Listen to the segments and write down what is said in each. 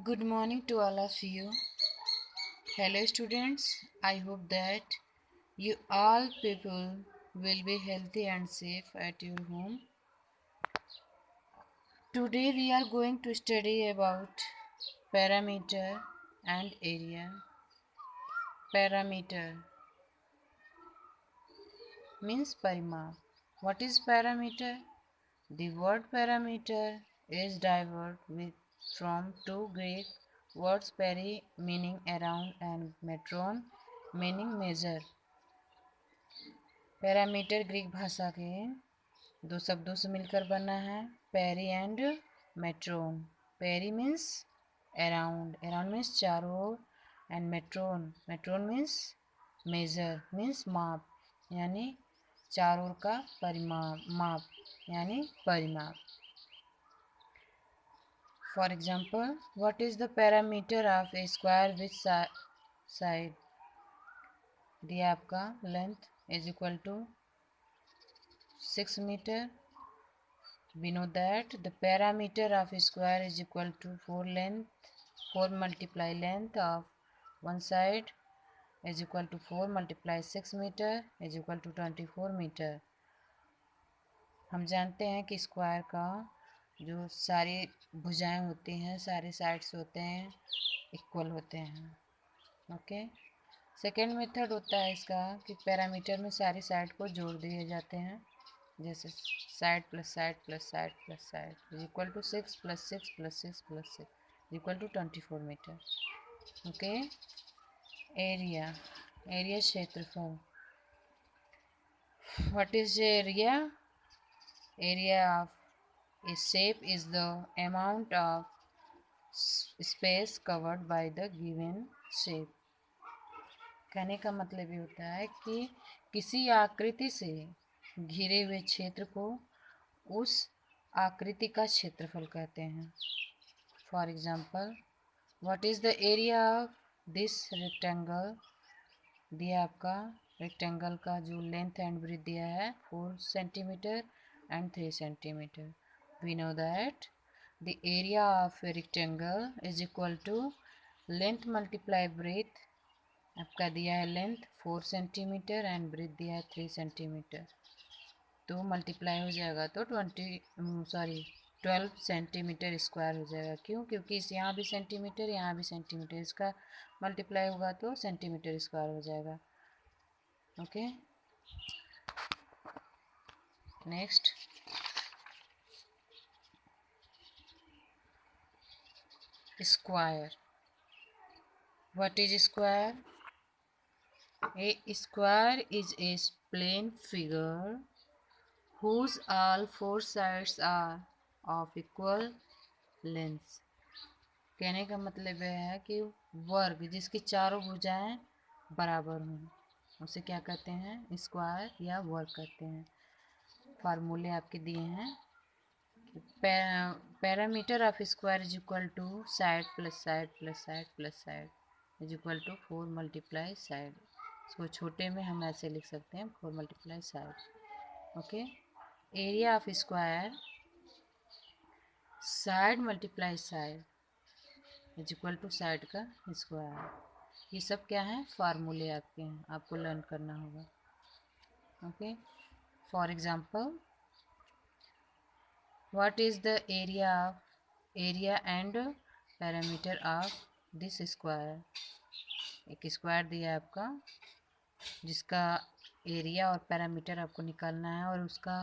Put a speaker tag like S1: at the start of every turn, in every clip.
S1: Good morning to all of you. Hello, students. I hope that you all people will be healthy and safe at your home. Today, we are going to study about parameter and area. Parameter means parimap. What is parameter? The word parameter is derived from two Greek words peri meaning around and metron meaning measure. Perimeter Greek भाषा के दो शब्दों से मिलकर बना है, peri and metron. Peri means around, around means चारों ओर, and metron, metron means measure means माप, यानी चारों ओर का परिमाप, माप यानी परिमाप. For example, what is the parameter of a square with side? दिया आपका length is equal to 6 meter. We know that the parameter of a square is equal to 4 multiply length of one side is equal to 4 multiply 6 meter is equal to 24 meter. हम जानते हैं कि square का जो सारी भुजाएं होती हैं, सारे साइड्स होते हैं, इक्वल होते हैं. ओके. सेकेंड मेथड होता है इसका कि पैरामीटर में सारी साइड को जोड़ दिए जाते हैं, जैसे side plus side plus side plus side is equal to 6 plus 6 plus 6 plus 6 is equal to 24 metre. Okay. Area, area क्षेत्रफल. What is area? Area of a shape is the amount of space covered by the given shape. कहने का मतलब ये होता है कि किसी आकृति से घिरे हुए क्षेत्र को उस आकृति का क्षेत्रफल कहते हैं. For example, what is the area of this rectangle? दिया आपका रेक्टेंगल का जो लेंथ एंड ब्रेथ दिया है 4 centimetre and 3 centimetre. We know that the area of a rectangle is equal to length multiply breadth. आपका दिया है लेंथ 4 सेंटीमीटर एंड ब्रेथ दिया है 3 सेंटीमीटर. तो मल्टीप्लाई हो जाएगा तो 12 सेंटीमीटर स्क्वायर हो जाएगा. क्यों? क्योंकि इस यहाँ भी सेंटीमीटर, यहाँ भी सेंटीमीटर, इसका मल्टीप्लाई होगा तो सेंटीमीटर स्क्वायर हो जाएगा. Okay. Next, square. What is square? A square is a plane figure whose all four sides are of equal length. कहने का मतलब यह है कि वर्ग जिसकी चारों भुजाएं बराबर हों उसे क्या कहते हैं? स्क्वायर या वर्ग कहते हैं. फार्मूले आपके दिए हैं. Parameter of square is equal to side plus side plus side plus side is equal to 4 multiply side. इसको छोटे में हम ऐसे लिख सकते हैं 4 multiply side. Okay. Area of square side multiply side is equal to side का square. ये सब क्या है? फार्मूले आपके हैं, आपको लर्न करना होगा. Okay. For example, what is the area and parameter of this square? एक स्क्वायर दिया है आपका जिसका एरिया और पैरामीटर आपको निकालना है, और उसका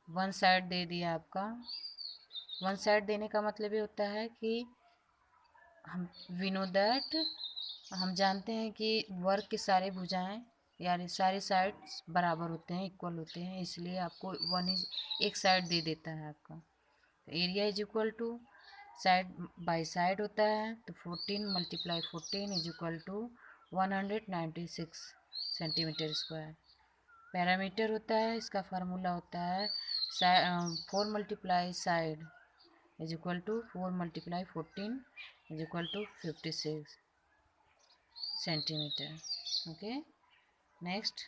S1: वन साइड दे दिया आपका. वन साइड देने का मतलब ये होता है कि हम वी नो दैट, हम जानते हैं कि वर्ग के सारे भुजाएं यानी सारे साइड्स बराबर होते हैं, इक्वल होते हैं, इसलिए आपको एक साइड दे देता है आपका. तो area is equal to side by side होता है, तो 14 multiply 14 is equal to 196 centimetre square. Parameter होता है, इसका फार्मूला होता है 4 multiply side is equal to 4 multiply 14 is equal to 56 centimetre. Okay. Next,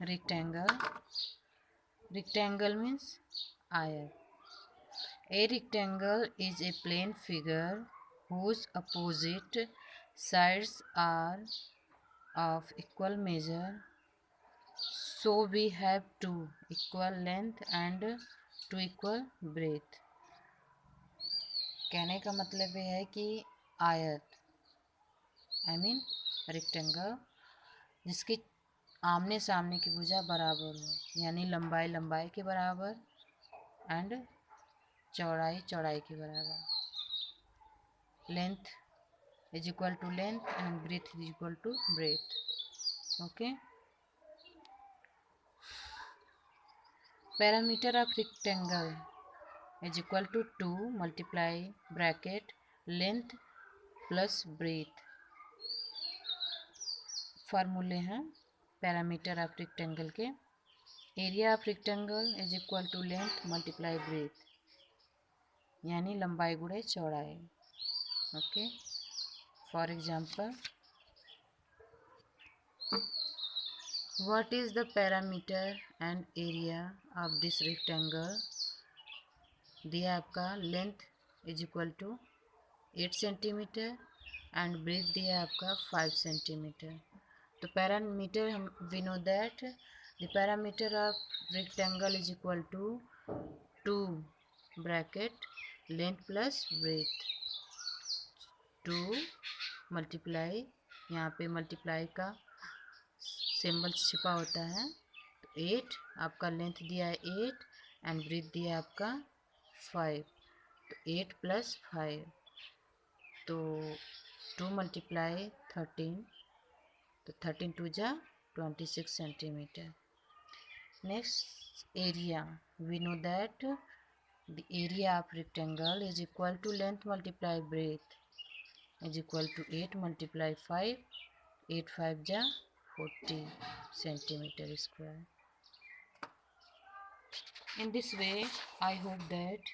S1: rectangle. Rectangle means आयत. A rectangle is a plane figure whose opposite sides are of equal measure. So we have two equal length and two equal breadth. कहने का मतलब ये है कि आयत rectangle जिसकी आमने सामने की भुजा बराबर हो, यानी लंबाई लंबाई के बराबर एंड चौड़ाई चौड़ाई के बराबर। Length is equal to length and breadth is equal to breadth. Okay. Parameter of rectangle is equal to 2 multiply bracket length plus breadth. फार्मूले हैं पैरामीटर ऑफ रेक्टेंगल के। Area of rectangle is equal to length multiply breadth, यानी लंबाई गुणे चौड़ाई। Okay. For example, what is the parameter and area of this rectangle? दिया आपका length is equal to 8 centimetre and breadth दिया आपका 5 centimetre. तो पैरामीटर हम we know that the parameter of rectangle is equal to 2 bracket length plus breadth. 2 multiply, यहाँ पे multiply का symbol छिपा होता है। तो 8 आपका लेंथ दिया है 8 एंड ब्रेथ दिया है आपका 5। तो 8 प्लस 5 तो 2 मल्टीप्लाई 13, तो 13 टू जा 26 centimetre. Next area, we know that the area of rectangle is equal to length multiply breadth is equal to 8 multiply 5, 8 5 जा 40 centimeter square. In this way, I hope that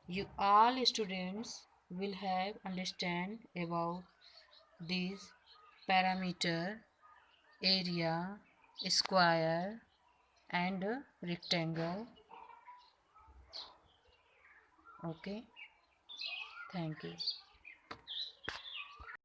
S1: you all students will have understand about these parameter, area, square and rectangle. Okay, thank you.